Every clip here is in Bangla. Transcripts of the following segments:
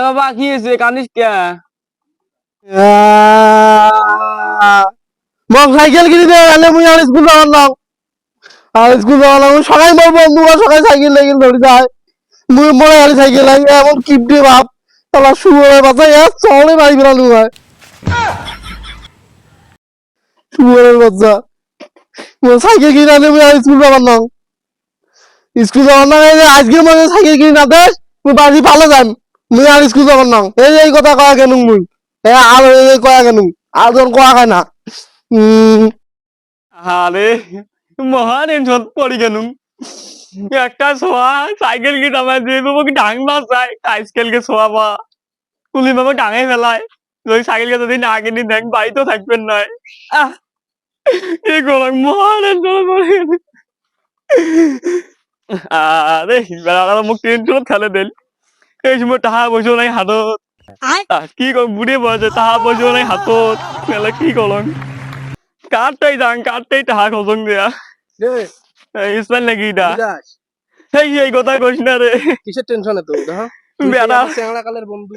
বাবা কি হয়েছে কানিস কে মোক সাইকেল কিনে দে আলে মুই আর স্কুল যাওয়ার নাও আর স্কুল যাওয়ার নাও সবাই মোর বন্ধুরা সবাই সাইকেল লেগেল ধরে যায় মুই মোড়ে আর সাইকেল আই এমন কিপটে বাপ তালা শুয়ে বাচ্চা চলে বাড়ি বেড়ানো হয় শুয়ের বাচ্চা সাইকেল কিনে আনে মুই আর স্কুল যাওয়ার নাও স্কুল যাওয়ার না আজকের মধ্যে সাইকেল কিনে না দেশ মুই বাড়ি ভালো যান মুই আর স্কুল যাওয়ার নাও এই কথা কয়া কেন মুই আর এই কয়া কেন আর যখন কয়া খায় না আরে মহা টেনশন পড়ি কেন একটা সোয়া সাইকেল কি নামাই দিয়ে বাবাকে ডাং না চাই আজকাল কে সোয়া বা কুলি বাবা ডাঙাই ফেলায় ওই সাইকেলকে যদি না কিনি দেখ বাড়িতেও থাকবেন নয় কি করলাম মহা টেনশন পড়ে আরে বেড়াটা মোক টেনশন খেলে দিল এই সময় টাকা পয়সা নাই হাতত কি কম বুড়ি বয়সে টাকা পয়সা নাই হাতত মেলা কি করলাম কাটটাই যাং কাটটাই টাকা খসং দিয়া ইসমান নাকি এটা এই কথা কইস না রে কিসের টেনশন এত বেড়া চেংড়া কালের বন্ধু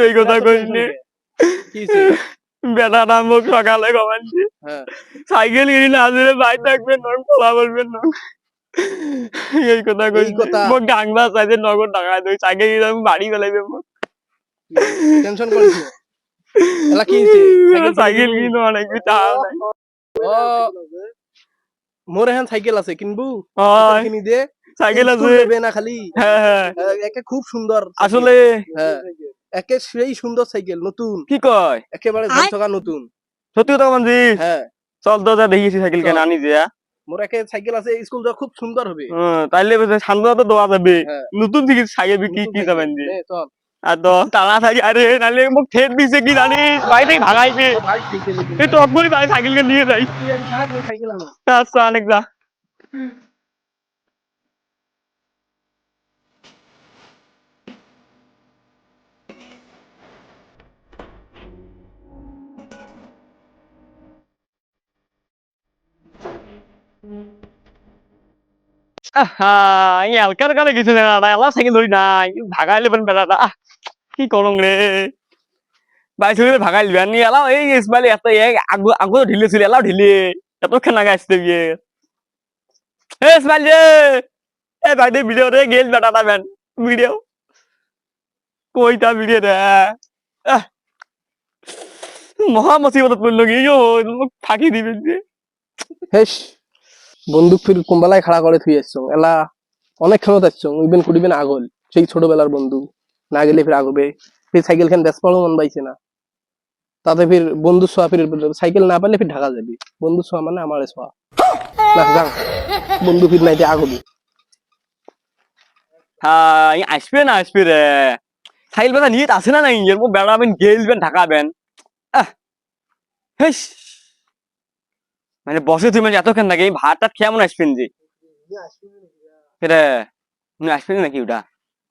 এই কথা কইস না বেড়াটা মোক সকালে কমাচ্ছি সাইকেল কিনি না দিলে বাইর থাকবেন না খোলা বলবেন না এই কথা কইস মোক ডাংলা চাইছে নগদ টাকা দই সাইকেল কিনে আমি বাড়ি ফেলাইবে মোক টেনশন করিস না এলা কি সাইকেল কিনো অনেক টাকা নাই মোর এখন সাইকেল আছে কিনবু কিনি দে সাইকেল আছে না খালি একে খুব সুন্দর আসলে একে সেই সুন্দর সাইকেল নতুন কি কয় একেবারে ঝকঝকা নতুন সত্যি কথা বলছি চল তো যা দেখিছি সাইকেল কেন আনি দিয়া মোর একে সাইকেল আছে স্কুল যাওয়া খুব সুন্দর হবে তাইলে সান্ত্বনা তো দেওয়া যাবে নতুন থেকে সাইকেল কি যাবেন জি চল আর তো টানা থাকে আরে নালে মোক ঠেট দিছে কি জানিস বাড়ি থেকে ভাগাইছে এই তো অপরি ভাই সাইকেলকে নিয়ে যাই আচ্ছা অনেক যা এলকার কানে গেছে না এলা সাইকেল ধরি নাই ভাগাইলে বেড়াটা কি করং রে বাইশ ভাগাই লিবে নি এলাও এই ইসমাইল এত আগু ঢিলে ছিল এলাও ঢিলে এত খেনা গাছতে গিয়ে হে ইসমাইল যে এ ভাই ভিডিও রে গেল বেটাটা বেন ভিডিও কইতা ভিডিও রে মহা মুসিবত পড়ল গিয়ে ফাঁকি দিবে যে হেস বন্দুক ফির কুম্বালায় খাড়া করে থুই আসছ এলা অনেক ক্ষমতা আসছ ইবেন কুড়িবেন আগল সেই ছোটবেলার বন্ধু না গেলে ফির আগবে ফির সাইকেল খান বেশ পড়ো মন পাইছে না তাতে ফির বন্ধু ছোয়া ফির সাইকেল না পারলে ফির ঢাকা যাবি বন্ধু ছোয়া মানে আমার ছোয়া না যাও বন্ধু ফির নাইতে আগবি হ্যাঁ আসবে না আসবে রে সাইকেল বেলা নিয়ে আসে না নাই এর মধ্যে বেড়াবেন গেলবেন ঢাকাবেন হেস মানে বসে তুমি এতক্ষণ নাকি ভাতটা কেমন আসবেন যে সেটা আসবেন নাকি ওটা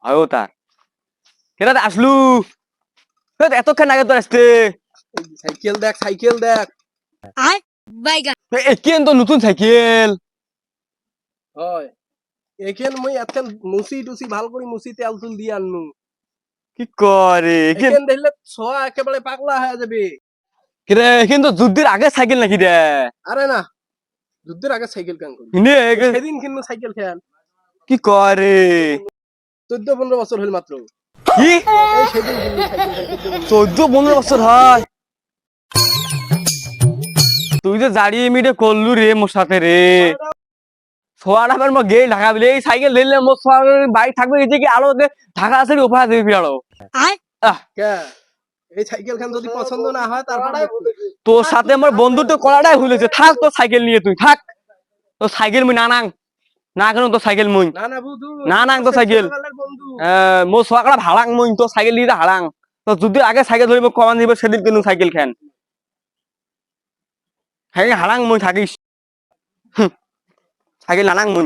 হয় তার সেটা আসলু এতক্ষণ আগে তো আসতে সাইকেল দেখ কেন তো নতুন সাইকেল হয় এখান মই এতক্ষণ মুসি টুসি ভাল করে মুসি তেল তুল দিয়ে আননু কি করে এখান দেখলে ছোয়া একেবারে পাগলা হয়ে যাবে কিরে কিন্তু যুদ্ধের আগে সাইকেল নাকি রে আরে না যুদ্ধের আগে সাইকেল কান করি সেদিন কিন্তু সাইকেল খেয়াল কি করে 14-15 বছর হল মাত্র কি এই সেদিন কিন্তু সাইকেল 14-15 বছর হয় তুই যে জাড়িয়ে মিটে করলু রে মোর সাথে রে সোয়াটা আমার মা গেল ঢাকা বিলে এই সাইকেল দিলে মোর সোয়ার বাইক থাকবে এই যে আলো ঢাকা আছে উপহার দেবে ফিরালো এই সাইকেল খান যদি পছন্দ না হয় তারপর তোর সাথে আমার বন্ধুত্ব করাটাই ভুলেছে থাক তোর সাইকেল নিয়ে তুই থাক তোর সাইকেল মুই না কেন তোর সাইকেল মুই না তোর সাইকেল মোর সোয়াকড়া ভাড়াং মুই তোর সাইকেল দিয়ে হারাং তো যদি আগে সাইকেল ধরিব কমান দিব সেদিন কিন্তু সাইকেল খান হ্যাঁ হারাং মুই থাকিস সাইকেল নানাং মুই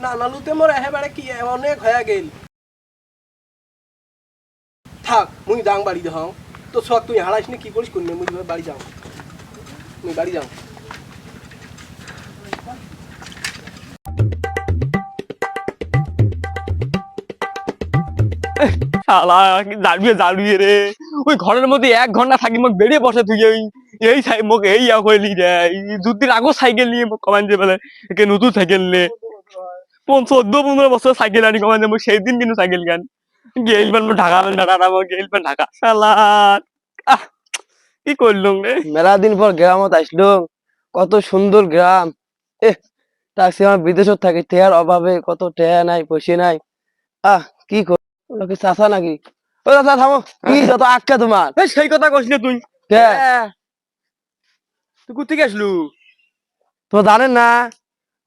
না নালুতে মোর একেবারে কি অনেক হয়ে গেল থাক মুই দাং বাড়ি দাও তো সব তুই হারাইস নি কি করিস করবি মুই বাড়ি যাও শালা জাড়ুয়ে রে ওই ঘরের মধ্যে 1 ঘন্টা থাকি মোক বেরিয়ে বসে তুই এই মোক এই কইলি রে 2 দিন আগো সাইকেল নিয়ে মোক কমান যে বলে একে নতুন সাইকেল নে 14-15 বছর সাইকেল আনি কমান যে মোক সেই দিন কিন্তু সাইকেল গান গেলবেন ঢাকা গেলবেন ঢাকা শালা আহ, কি করলুম রে মেলা দিন পর গ্রামত আসলো, কত সুন্দর গ্রাম। তাকে আমার বিদেশত থাকি, টেয়ার অভাবে কত টেয়া নাই, পয়সা নাই। কি কি চাচা নাকি? ও চাচা থামো, কি যত আক্কা তোমার? এই সেই কথা কইস না তুই কে তুই কোথেকে আসলু তো জানেন না,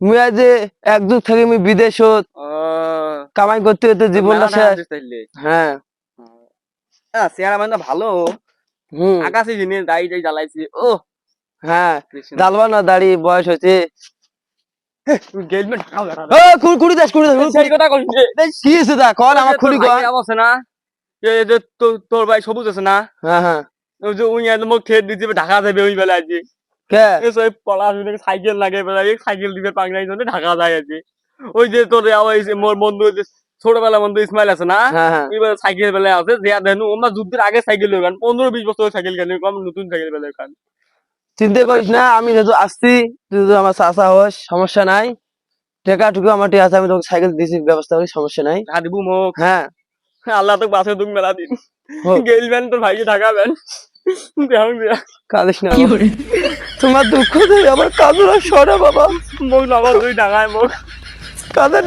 মুই আজ যে 1 যুগ থাকি মুই বিদেশত কামাই করতে করতে জীবনটা শেষ। হ্যাঁ চেহারা মানে ভালো আকাশে জিনে দাড়ি জ্বালাইছি ও হ্যাঁ, জ্বালবা না, দাড়ি বয়স হয়েছে। গেলবেন ঢাকা কুড়ি দাস সেই কথা কইস কি হয়েছে তা কর, আমার খুলি কর। আছে না এই যে তোর ভাই সবুজ আছে না হ্যাঁ হ্যাঁ, ওই যে উই মোক ঠেট দিতে ঢাকা যাবে ওই বেলা আজকে কে এই পড়াশোনা সাইকেল লাগে বেলা সাইকেল দিবে পাংলাই জন্য ঢাকা যায় আজকে ওই যে তোর মোর বন্ধু ছোটবেলা বন্ধু ইসমাইল আছে না হ্যাঁ হ্যাঁ, ওই সাইকেল বেলায় আছে যে দেন ওমা যুদ্ধের আগে সাইকেল লইবেন 15-20 বছর সাইকেল কেন কম নতুন সাইকেল বেলায় খান চিন্তা করিস না, আমি যেহেতু আসছি, তুই যদি আমার চাচা হোস সমস্যা নাই। টেকা টুকু আমার ঠিক আছে, আমি তোকে সাইকেল দিয়েছি, ব্যবস্থা করি, সমস্যা নাই। ঢাকা দিব মোক হ্যাঁ আল্লাহ তো বাসে তুমি মেলা দিন হোক। গেলবেন তোর ভাইকে ঢাকাবেন কাঁদিস না বাবা। তোমার দুঃখ দেয় আমার কাঁদনা সরে বাবা। মোক নগদ তুই ঢাকায় মোক কাঁদেন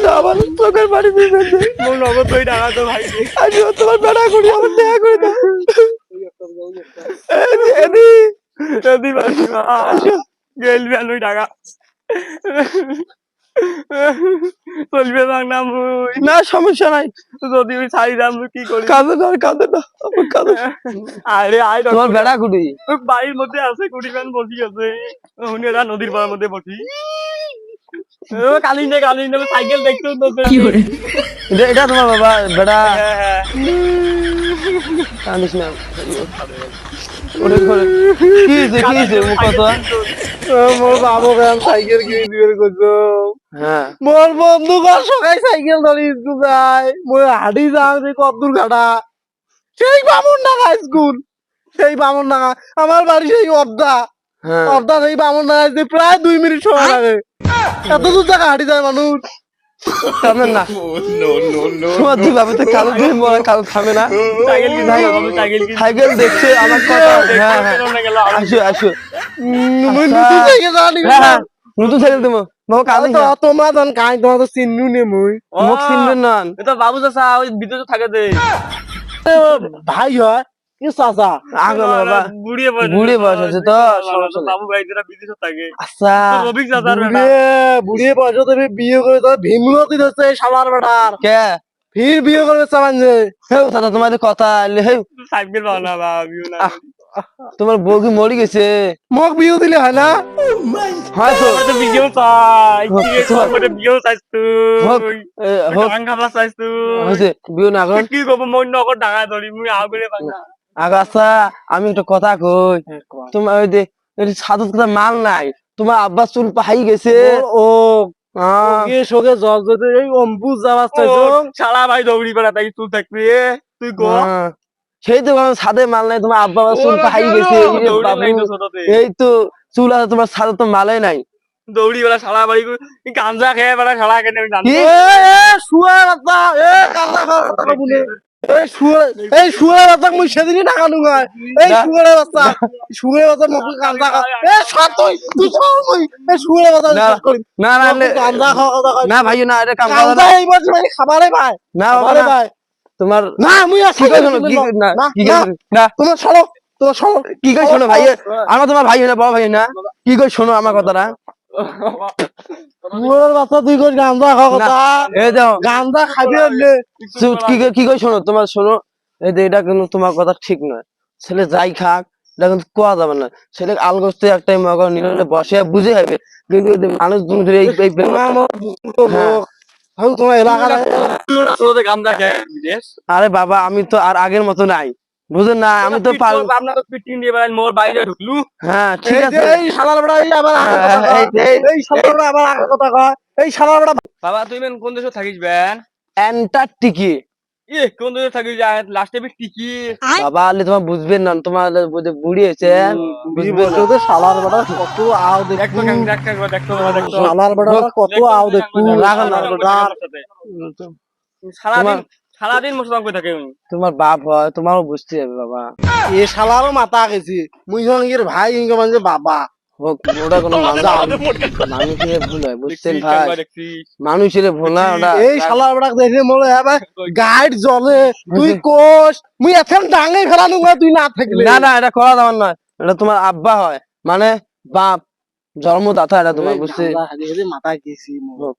না আমার চোখের বাড়ি দিবেন। মোক নগদ তুই ঢাকা তো ভাইকে আমি তোমার বেড়া করি, আমার দেখা করে দাও। এদি গেলবেন ওই ঢাকা চলবে না মুই না, সমস্যা নাই। যদি ওই ছাড়ি দাম কি করি কাঁদে না আমার কাঁদে। আরে আয় তোমার বেড়া কুটি বাড়ির মধ্যে আছে কুড়িবেন বসি আছে হুনেরা নদীর পাড়ের মধ্যে বসি কালিন সাইকেল দেখতে এটা তোমার বাবা বেড়া। হ্যাঁ কাঁদিস না, কি হয়েছে মুখ কথা? মোর বাবু গান সাইকেল কিনে দিবে কইছো। হ্যাঁ মোর বন্ধু ঘর সকাই সাইকেল ধরে স্কুল যায়, মই হাঁটি যাও যে কত দূর ঘাটা, সেই বামুন ডাঙা স্কুল, সেই বামুন ডাঙা আমার বাড়ি সেই অর্ধা হ্যাঁ, সেই বামুন ডাঙা যে প্রায় 2 মিনিট সময় লাগে। এত দূর জায়গা হাঁটি যায় মানুষ। কাঁদেন না। তোমার দুই বাবা তো কালো দিয়ে মরা, কালো থামে না। সাইকেল দেখছে আমার কথা। হ্যাঁ হ্যাঁ, আসো। মই নতুন সাইকেল জানি হ্যাঁ হ্যাঁ, নতুন সাইকেল দেবো বাবা। কাঁদিস না, তোমার জন কাই তোমার তো চিন্নু নে মই মুখ চিনবেন না। এটা বাবু চাচা ওই বিদেশে থাকে যে ভাই হয় কি চাচা আগে বাবা বুড়িয়ে বুড়ি বয়স আছে তো, সমস্যা নাই। বাবু ভাই যেটা বিদেশে থাকে আচ্ছা রবিক চাচার বেটা বুড়িয়ে বয়স তুমি বিয়ে করে তো ভীমরতি হচ্ছে সামার বেটার কে ফির বিয়ে করবে চামান যে হেউ দাদা, তোমার যে কথা হেউ, সাইকেল পাও না বাবিও না তোমার বউ কি মরি গেছে? মোক বিয়ে দিলে হয় না? হয়তো তো বিয়েও চাই কি রে তোর বিয়েও চাইছ হোক, তুই হোক, টাকা খাবা চাইছ তুই হয়েছে বিয়ে না করেন। কি করব মই নগদ টাকা ধরি মুই আউ করে পাঙ্গা আচ্ছা আমি একটা কথা কই, তোমার ওই যে সাদত কথা মাল নাই, তোমার আব্বা চুল পাহাই গেছে। ও হ্যাঁ, ওকে সোগে জল যদি এই অম্বুজ যাওয়ার চাইছো শালা ভাই দৌড়ি বেড়া তাই তুই থাকবি তুই গো হ্যাঁ। সেই তো আমার ছাদে মাল নাই, তোমার আব্বা আবার চুল পাহাই গেছে। ইরে দৌড়ি বাবু, নাই তো ছোটতে এই তো চুল আছে, তোমার ছাদে তো মালাই নাই। দৌড়ি বেড়া শালা বাড়ি গাঞ্জা খেয়ে বেড়া শালা কেন আমি জানি কি? শুয়ে বাচ্চা কান্না খাওয়া বলে এই শুয়ে বাচ্চা মুই সেদিনই টাকা নুগায় এই শুয়ে বাচ্চা মুখ কান্দা সাত তুই সব মুই এই শুয়ে বাচ্চা না, না না কান্দা খাওয়া না ভাই, না এটা কাম কান্দা এইবার মানে খাবারে ভাই না বাবা, খাবারে না। ভাই তোমার না মুই কি কই শোনো, কি না কি কই না তোমার ছাড়ো কি কই শোনো ভাই, আমার তোমার ভাই না বড় ভাই না, কি কই শোনো আমার কথাটা। মুয়ের বাচ্চা তুই কই গান্দা খাওয়া কথা এই দাও গান্দা খাবি হলে কি কই শোনো, তোমার শোনো, এই যে এটা কিন্তু তোমার কথা ঠিক নয়। ছেলে যাই খাক এটা কিন্তু কোয়া যাবে না। ছেলে আলগোস্তে একটাই মগর নিলে বসে বুঝে যাবে, কিন্তু এই যে মানুষ তুমি ধরে এই হ্যাঁ। তোমার এলাকার তোদের গাঞ্জা খেয়ে বিদেশ আরে বাবা, আমি তো আর আগের মতো নাই, বুঝেন না, আমি তো আপনার তো পিটিং দিয়ে বেড়াই মোর বাইরে ঢুকলু হ্যাঁ ঠিক আছে। এই শালার বড়া এই আবার এই শালার বড়া আবার কথা কয় এই শালার বড়া বাবা তুই কোন দেশে থাকিস বেন অ্যান্টার্কটিকে কোন দিকে থাকি যায় লাস্টে বিক্রি কি বাবা আলে তোমার বুঝবেন না, তোমার বুড়ি হয়েছে বুঝবেন না। বলতে শালার বেটা কত আও দেখতো দেখু দেখতো শালার বেটা কত আও দেখু রাখো না, সারাদিন সারাদিন মশলা করে থাকে উনি। তোমার বাপ হয়, তোমারও বুঝতে হবে বাবা। এ শালারও মাথা গেছি মুই সঙ্গের ভাই ইনকে মানে বাবা হোক, ওটা কোনো মানুষের ভুল হয়, বুঝছেন ভাই? দেখছিস মানুষের ভুল না ওটা। এই শালার বেটা দেখে মনে হয় গাইড জ্বলে তুই কোষ মুই এখন ডাঙে ফেলানো তুই না থাকলে না না, এটা করা যাবে না, এটা তোমার আব্বা হয়, মানে বাপ, জন্মদাতা এটা তোমার, বুঝছে? মাথা গেছি হোক,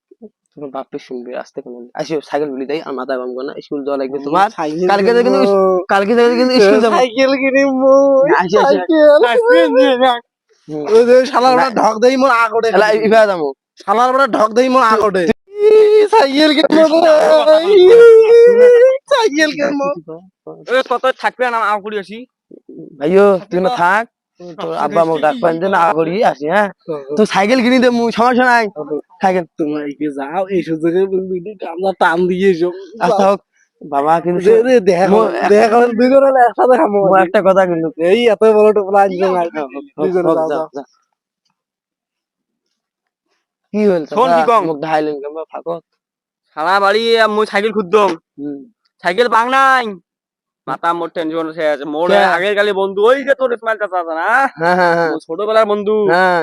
তোমার বাপকে শুনবে আসতে কোনো আসো, সাইকেল বলি তাই আর মাথা গম না, স্কুল যাওয়া লাগবে তোমার। কালকে থেকে কিন্তু কালকে থেকে কিন্তু স্কুল যাবো। সাইকেল কিনে আসি, আসি। ওই যে শালার বেটা ঢক দেই মোর আগড়ে এলা ইভা যাবো। শালার বেটা ঢক দেই মোর আগড়ে সাইকেল কিনে সাইকেল কিনে কত থাকবে না আউ করি আসি ভাইও তুই না থাক, তোর আব্বা আমাকে ডাকবেন যে না করি আসি, হ্যাঁ তো সাইকেল কিনে দে, সমস্যা নাই, সাইকেল। তোমরা এগিয়ে যাও এই সুযোগে বলবি কামলা টান দিয়ে এসো আচ্ছা হোক বাবা, কিন্তু দেখা দেখা দুজনে একসাথে খাবো একটা কথা কিন্তু, এই এত বড় টোপলা আনছে না দুজনে হোক, যাও যাও, যাও যাও। কি হল শোন কি কম? মুখ ঢাইলেন কেমন ফাঁকো? সারা বাড়ি মই সাইকেল খুঁজদম সাইকেল পাং নাই মাথা মোর টেনশন আছে মোর কে? আগের কালে বন্ধু ওই যে তোর ইসমাইল চাচা আছে না হ্যাঁ হ্যাঁ হ্যাঁ মোর ছোটবেলার বন্ধু হ্যাঁ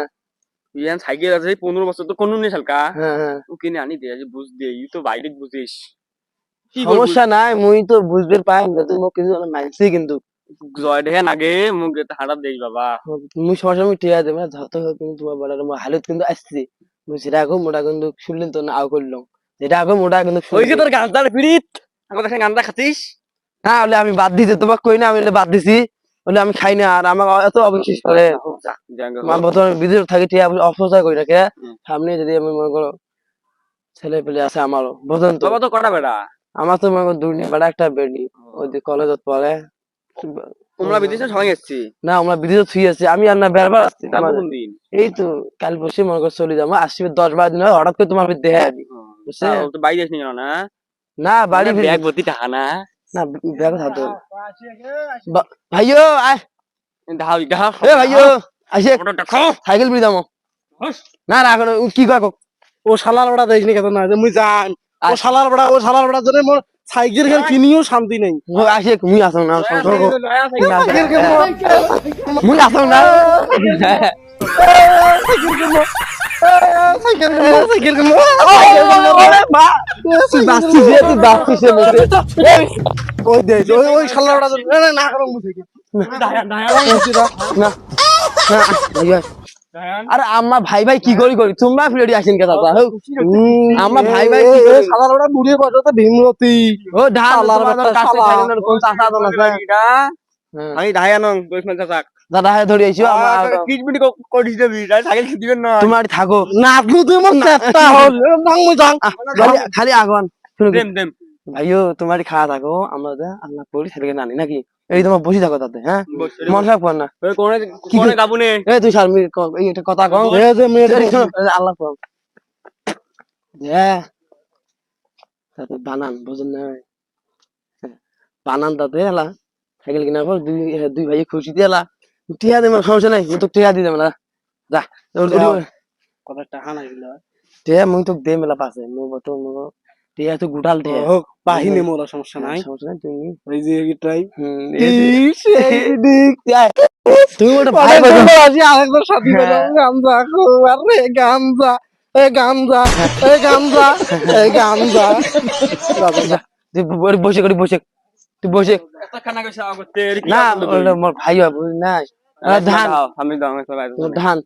ইয়ান সাইকেল আছে 15 বছর তো কোনো নেই সালকা হ্যাঁ হ্যাঁ। ও কিনে আনি দে আজ বুঝ দে ই তো বাইরে বুঝিস কি করবো? সমস্যা নাই, মুই তো বুঝবে পাই তুই মোক কিন্তু মানছি, কিন্তু জয় দেখে নাগে মুখ হারাপ দেই বাবা মুই সমস্যা মুই টিয়া দেব না, যত হোক কিন্তু তোমার বড় হালত কিন্তু আসছে, মুই যেটা আগো মোটা কিন্তু শুনলেন তো না আও করলাম, যেটা আগো মোটা কিন্তু ওই যে তোর গাছদার পিড়িত এখন দেখেন গানটা খাতিস হ্যাঁ বলে আমি বাদ দিতে তোমাকে কই না, আমি বলে বাদ দিছি, বলে আমি খাই না, আর আমার এত অবিশ্বাস করে আমার বর্তমানে বিদেশ থাকি টিয়া অপচয় করি না কে, সামনে যদি আমি মনে করো ছেলে পেলে আছে আমারও, বুঝলেন তো? বাবা তো কটা বেড়া আমার তো মনে করো দুই বেড়া একটা বেড়ি, ওই যে কলেজত পড়ে। তোমরা বিদেশে সবাই এসছি না আমরা বিদেশে থুই আছি, আমি আর না বেড়বার আসছি তারপর তোমার। কোন দিন এই তো কাল বসে মনে করো চলে যাবো, আসবে 10-12 দিন হয়, হঠাৎ করে তোমার দেহে আমি, বুঝছে? তো বাইরে আসনি কেন না না বাড়ি ব্যাগ ভর্তি টাকা না না ব্যাগ থাকতো ভাইও আয়, ঢাল ঢাল এ ভাইও আসে দেখো সাইকেল বিড়ি দামো না রাখ কি কয় কক? ও শালার বেটা দেখিনি কেন না যে মুই যান ও শালার বেটা জন্য মোর সাইকেল খেল কিনিও শান্তি নেই আসে মুই আসো না সাইকেল খেল মুই আসো না সাইকেল খেল তুই বাঁচছিস রে, তুই বাঁচছিস রে মধ্যে। ওই দে ওই শালার বেটা জন্য না করো মুই সাইকেল না ভাইয়া, আরে আমার ভাই ভাই কি করি তোমরা ফিরে আসেন কে দাদা? আমার ভাই ভাই কি করি? শালার বেটা বুড়িয়ে বসে ভীমরতি ও ঢাল শালার তোমাদের বেটা কাছে শালা। থাকেন না, কোন চাচা তো না হ্যাঁ। আমি ঢাই আনং দুইমান চাচাক দাদা হ্যাঁ ধরে আইছো আমার, কিডমিটি করিস দেবি সাইকেল দিবেন না তোমার থাকো নাচলু তুই মোর চেষ্টা হল নাং মুই যাং খালি আগন শুনো দেম দেম ভাইও তোমার খাওয়া থাকো, আমরা আল্লাহ করি ছেলেকে নানি নাকি, এই তোমার বসে থাকো তাতে, হ্যাঁ মন খারাপ কর না। কোনে কোনে গাবুনে এই তুই শারমি এই একটা কথা কও, এ যে মেয়েটা আল্লাহ কর হ্যাঁ তাতে বানান বুঝেন না, বানান তাতে এলা সাইকেল কিনার পর দুই ভাই খুশি দিয়ে এলা টিয়া দেব সমস্যা নাই, মুই তো টিয়া দিয়ে দেব না, যা কথা টাকা নাই গিলা টিয়া মুই তো দে মেলা পাশে মুই তো টিয়া তো গুটাল টিয়া হোক বাহিনী মোর সমস্যা নাই সমস্যা নাই তুমি এই যে এটাই তুমি ওটা ভাই আজি আরেকবার সাথী গামজা আরে গামজা এ গামজা এ গামজা এ গামজা তুই বসে করি বসে তুই বসে খানা কইছা করতে না ওটা মোর ভাই হবে বুঝলি না, ধান আমি দাও সবাই ধান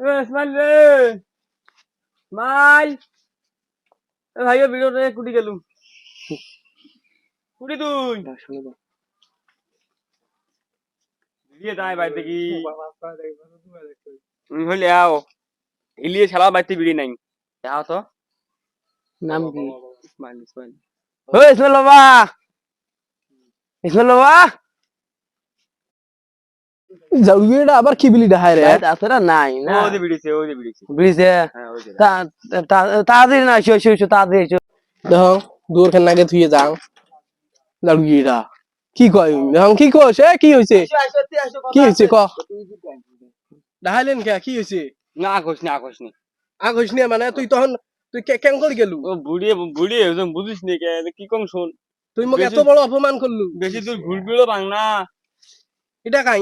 এ ইসমাইল রে মাইল এ ভাইও ভিডিও রে কুটি গেলু কুটি তুই দিয়ে দাই বাইতে কি হইলে আও ইলিয়ে ছাড়া বাইতে বিড়ি নাই যাও তো নাম কি? ইসমাইল ইসমাইল ও ইসমাইল বাবা, ইসমাইল বাবা জাউইটা আবার কি বিলি দেখায় রে আসলে নাই না ও যে বিড়িছে ব্রিজে হ্যাঁ ওই যে তাড়াতাড়ি না এসো তাড়াতাড়ি এসো, দেখো দূর খান নাগে থুয়ে যাও লাড়ুইরা কি কয় এখন কি কস এ কি হইছে কি হইছে ক ডাহাইলেন কে কি হইছে না কইস না কইস নি আগ হইছ নি মানে তুই তখন তুই কেন করে গেলু ও বুড়ি একদম বুঝিস নি কে কি কম শুন তুই মোক এত বেশি- বড় অপমান করলু বেশি দূর ঘুরবিও বাং না এটা কাই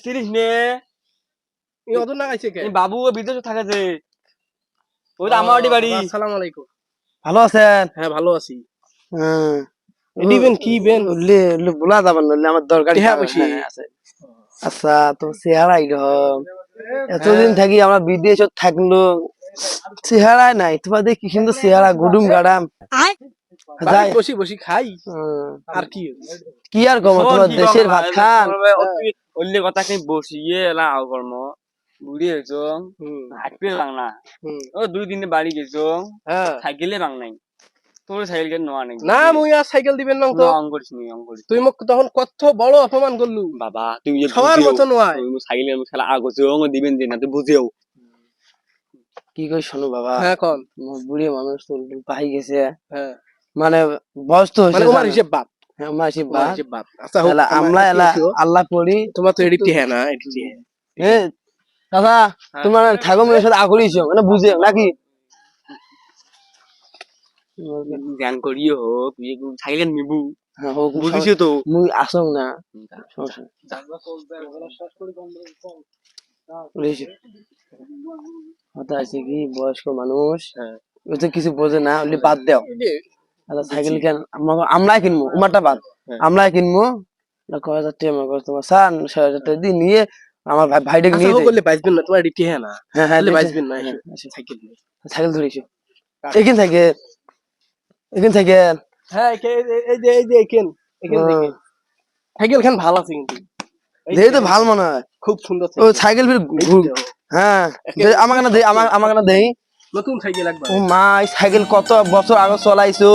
সিরিজ নে এই অত না গাইছে কে এই বাবু বিদেশে থাকে যে ওই তো আমার বাড়ি আসসালামু আলাইকুম ভালো আছেন? হ্যাঁ ভালো আছি হ্যাঁ এডি বেন কি বেন বলা যাবেন নইলে আমার দরকারি হ্যাঁ, কাজ বেশি। আছে। আচ্ছা তো চেহারা এরকম এতদিন থাকি আমরা বিদেশে থাকলো চেহারাই নাই তোমার দেখি কি সুন্দর চেহারা গুডুম গাডাম যাই বসি বসি খাই হুম, আর কি কি আর কম তোমার দেশের ভাত খান অল্লি কথা কি বসিয়ে এলা আও কর্ম বুড়ি হয়েছো হুম হাঁটতে বাং না হুম ও 2 দিন বাড়ি গেছো হ্যাঁ সাইকেলে বাং নাই তোর সাইকেল কেন নোয়া নাই না মুই আর সাইকেল দিবেন না তো না অঙ্গ করিস নি অঙ্গ করিস তুই মোক তখন কত বড় অপমান করলু বাবা তুমি যে সবার মতো নয় সাইকেলে খেলা আগছে অঙ্গ দিবেন যে না তুই বুঝেও কি কই শোনো বাবা হ্যাঁ কোন আমার বুড়ি মানুষ তো পাই গেছে হ্যাঁ মানে বয়স তো মানে হয়েছে তোমার হিসেব বাপ হ্যাঁ আমার হিসেব তোমার বাদ হিসেব বাপ আচ্ছা হোক এলা আমলা এলা আল্লাহ পড়ি তোমার তো এডিটি হ্যাঁ না এডিটি এ দাদা তোমার ঠাকুরের সাথে আগলিছো মানে বুঝে নাকি ধ্যান করিও হোক তুই সাইকেল নিবু হ্যাঁ হোক বুঝিস তো মুই আসং না সমস্যা বুঝেছি কথা আছে কি বয়স্ক মানুষ ও তো কিছু বোঝে না ওলি বাদ দাও আচ্ছা সাইকেল কেন আমরাই কিনবো উমারটা বাদ আমরাই কিনবো না কয় হাজার টাকা আমার কাছে তোমার সান 6,000 টাকা দিয়ে নিয়ে আমার ভাইটাকে আচ্ছা নিয়ে হোক দেয়। করলে বাইসবেন না তোমার এডিটি হ্যাঁ না হ্যাঁ হ্যাঁ তাহলে দেখছি। বাইসবেন না হ্যাঁ, সাইকেল সাইকেল ধরেছি এখান থেকে এখান থেকে হ্যাঁ এই যে এখান থেকে সাইকেল খান ভালো আছে কিন্তু দেখে তো ভাল মনে হয় খুব সুন্দর ও সাইকেল ফির হ্যাঁ আমাকে না দেই আমাকে না দেই নতুন সাইকেল একবার ও মা এই সাইকেল কত বছর আগে চলাইছো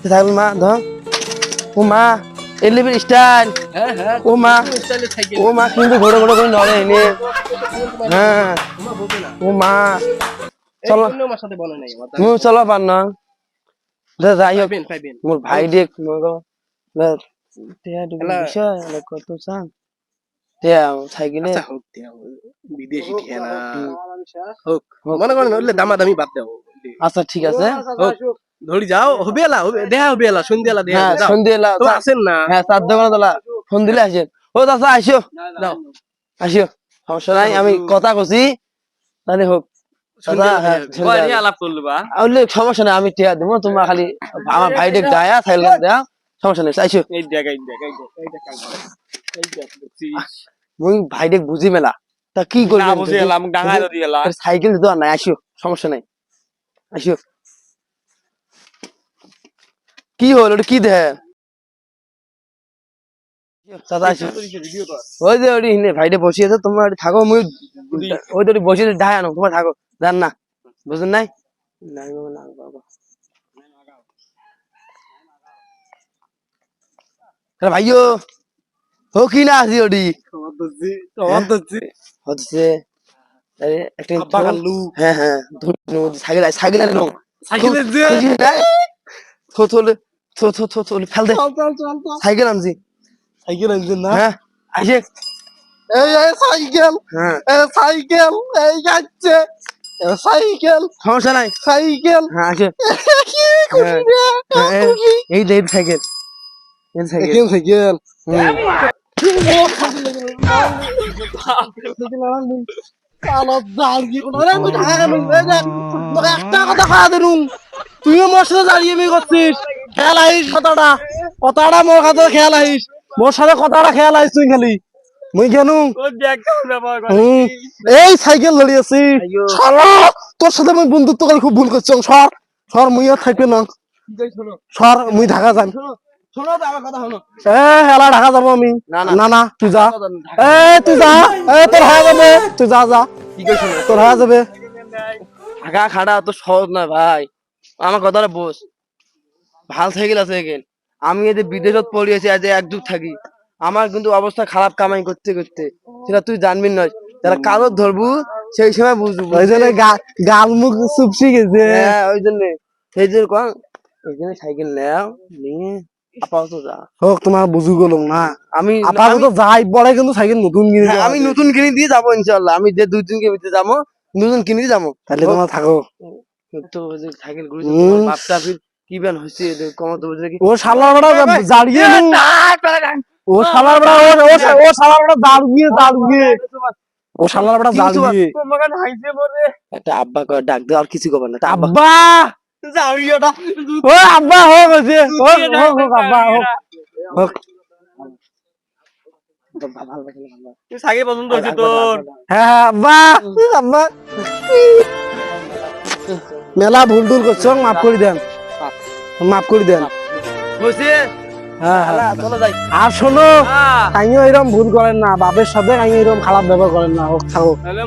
সাইকেল মা ধর ও মা এলিভের স্টাইল হ্যাঁ হ্যাঁ ও মা স্টাইলের সাইকেল ও মা কিন্তু ঘোড়া ঘোড়া করে নড়ে এনে হ্যাঁ তোমার বোঝে না ও মা চলো চলো আমার সাথে বলে নাই আমার মু চলো পার না যাই হোক পাইবেন মোর ভাই দেখ এলা- বিষয় কত চান টিয়া সাইকেলে আচ্ছা হোক দিয়া, বিদেশি ঠিয়া না হোক মনে করেন হলে দামাদামি বাদ দাও আচ্ছা ঠিক আছে হোক ধরি যাও হবে এলা দেহা হবে এলা সন্ধ্যা এলা দেহা হ্যাঁ যাও। সন্ধ্যে তো আছেন না হ্যাঁ চার দোকানে তোলা ফোন দিলে আসেন ও চাচা আসো যাও আসো সমস্যা নাই আমি কথা কছি তাহলে হোক সন্ধ্যা চাচা, হ্যাঁ, হ্যাঁ, সন্ধ্যা কয় আলাপ করলো বা আউলে সমস্যা নাই আমি টিয়া দেবো তোমার খালি আমার ভাইটে গায়া সাইলেন্ট দেয়া সমস্যা নাই আইসো এই দেখ এই দেখ এই দেখ এই দেখ এই দেখ দেখছিস? মুই ভাইটে বুঝি মেলা তা কি না করবেন বুঝে এলাম ডাঙায় যদি এলা সাইকেল তো আর নাই আসো সমস্যা নাই আসো কি হলো ওটা কি দেখ চাচা আসো ওই যে ওই হিনে ভাইটে বসে আছে তোমরা ওটি থাকো মুই ওই তো ওটি বসে আছে ঢাই আনো তোমরা থাকো জান না বুঝলেন নাই নাই বাবা, না বাবা আরে ভাইও ও কি না আসি ওটি হচ্ছে আরে একটা আব্বা কাল্লু হ্যাঁ হ্যাঁ সাইকেল সাইকেল আনে লোক সাইকেলের যে থলে ফেল দে সাইকেল আনছি সাইকেল আনছেন না হ্যাঁ আসে এই সাইকেল হ্যাঁ সাইকেল এই যাচ্ছে সাইকেল সমস্যা নাই সাইকেল হ্যাঁ আসে কি খুশি রে এই যে সাইকেল এই সাইকেল সাইকেল একটা কথা খাওয়া দিলুম তুইও মোর সাথে দাঁড়িয়ে মেয়ে করছিস খেয়াল আহিস কথাটা কথাটা মোর কাছে খেয়াল আহিস মোর সাথে কথাটা খেয়াল আহিস তুই খালি মুই কেন ও দেখ কেমন ব্যবহার করে এই সাইকেল লড়িয়েছি শালা তোর সাথে আমি বন্ধুত্ব করে খুব ভুল করছি সর সর মুই আর থাকবে না সর মুই ঢাকা যাই শোনো তো আমার কথা শোনো এ হেলা ঢাকা যাবো আমি না, না। না না তুই যা এ তুই যা এ তোর হয়ে যাবে তুই যা যা কি কই শোনো তোর হয়ে যাবে ঢাকা খাড়া তো সহজ না ভাই আমার কথাটা বোঝ ভাল সাইকেল আছে এখানে আমি এদের বিদেশত পড়িয়েছি আজ এক যুগ থাকি আমার কিন্তু অবস্থা খারাপ কামাই করতে করতে সেটা তুই জানবি নয় যারা কাগজ ধরবু সেই সময় বুঝবো ওই জন্য গাল মুখ চুপসি গেছে হ্যাঁ ওই জন্য সেই জন্য কন এখানে সাইকেল নাও নিয়ে আপাতত যা। হোক তোমার বুঝু গেল না, আমি আপাতত যাই পরে কিন্তু সাইকেল নতুন কিনে হ্যাঁ, আমি নতুন কিনে দিয়ে যাবো ইনশাল্লাহ। আমি যে 2 দিনকে ভিতরে যাবো, নতুন কিনে দিয়ে যাবো। তাহলে তোমার থাকো। তো ওই যে সাইকেল ঘুরে হুম। বাপটা ফির কি বেন হয়েছে কমাতে বুঝলে কি ও শালার বড়া জাড়িয়ে নু, ও শালার বড়া ও শালার বড়া দাঁড়িয়ে ও শালার বড়া দাঁড়িয়ে একটা আব্বা করে ডাক দে, আর কিছু করবে না। একটা আব্বা আব্বা, ও আব্বা হোক হয়েছে, হোক হোক হোক আব্বা হোক হোক। সাইকেল পছন্দ হয়েছে তোর? হ্যাঁ হ্যাঁ আব্বা, আব্বা মেলা ভুল টুল করছো, মাফ করে দেন, মাফ করে দেন। হয়েছে। হ্যাঁ হ্যাঁ, চলো যাই। আর শোনো, হ্যাঁ। আইও এরকম ভুল করেন না, বাপের সাথে আইও এরকম খারাপ ব্যবহার করেন না, হোক থাকো। তাহলে